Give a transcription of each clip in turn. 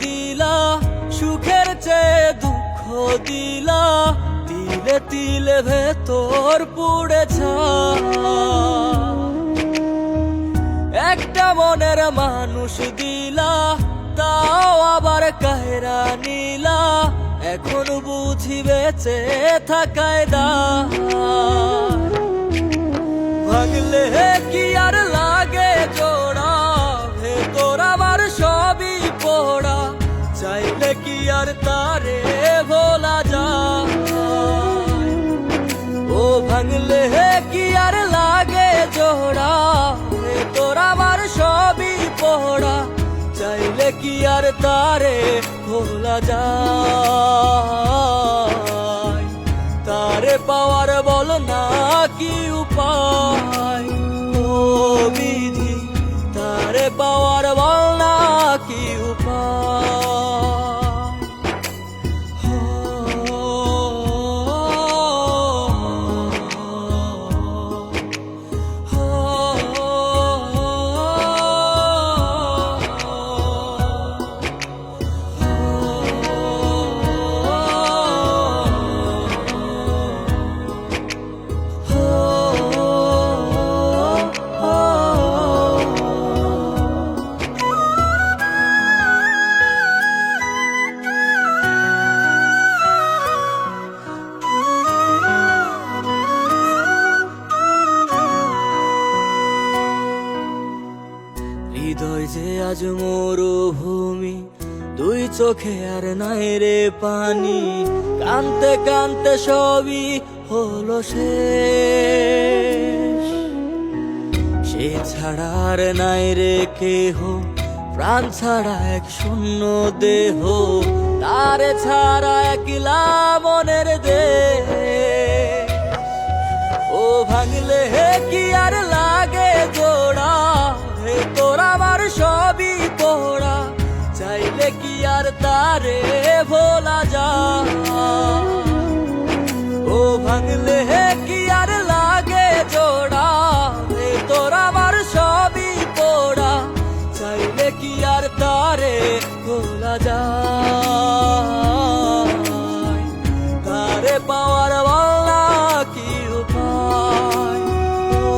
দিলা, সুখের চেয়ে দুঃখ দিলা, তিলে তিলে ভেতর পুড়েছা। একটা মনের মানুষ দিলা, তাও আবার কাহেরা নিলা, এখন বুঝি বেঁচে থাকায় দা। ভাঙলে কি আর লাগে জোড়া, ভেতর আমার সবই পোড়া, চাইলে কি আর তারে ভোলা যায়। ও ভাঙলে কি আর লাগে জোড়া, ভেতর আমার সবই পোড়া, চাইলে কি আর তারে ভোলা যায়। তারে পাওয়ার বল না কি উপায়, ও বিধি তারে পাওয়ার বল না কি উপায়। হৃদয় যে আজ মরুভূমি, দুই চোখে আর নাই রে পানি, কানতে কানতে সবই হলো শেষ। সে ছাড়া আর নাই রে কেহ, প্রাণ ছাড়া এক শূন্য দেহ, তারে ছাড়া একলা মনের দেহ। ও ভাঙলে কি আর লাগে জোড়া, ভেতর আমার সবই পোড়া, চাইলে কি আর তারে ভোলা যায়। ও ভাঙলে কি আর লাগে জোড়া, ভেতর আমার সবই পোড়া, চাইলে কি আর তারে ভোলা যায়। তারে পাওয়ার বল না কি উপায়, ও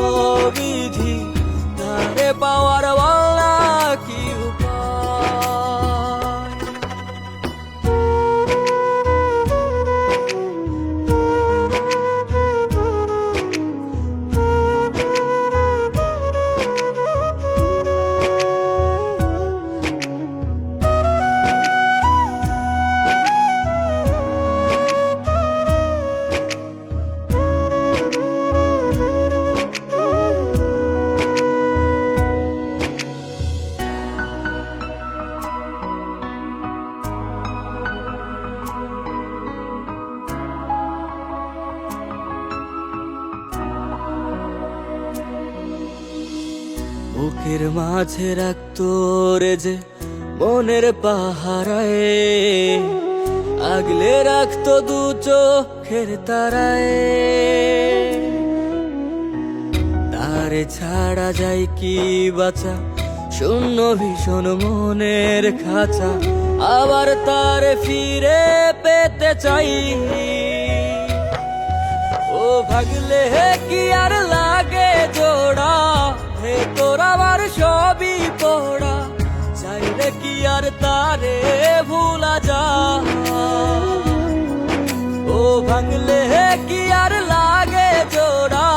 বিধি তারে পাওয়ার বল না কি উপায়। বুকের মাঝে রাখতো রে যে মনের পাহারায়, আগলে রাখতো দু চোখের তারায়। তারে ছাড়া যায় কি বাঁচা, শূন্য ভীষণ মনের খাঁচা, আবার তারে ফিরে পেতে চাই। ও ভাগলে কি আর লাগে জোড়া, ভেতর আমার সবই পোড়া, চাইলে কি আর তারে ভুলা যায়। ও ভাঙলে কি আর লাগে জোড়া,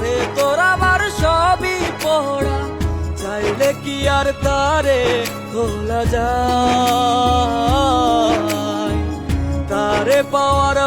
ভেতর আমার সবই পোড়া, চাইলে কি আর তারে ভোলা যায়। তারে পাওয়ার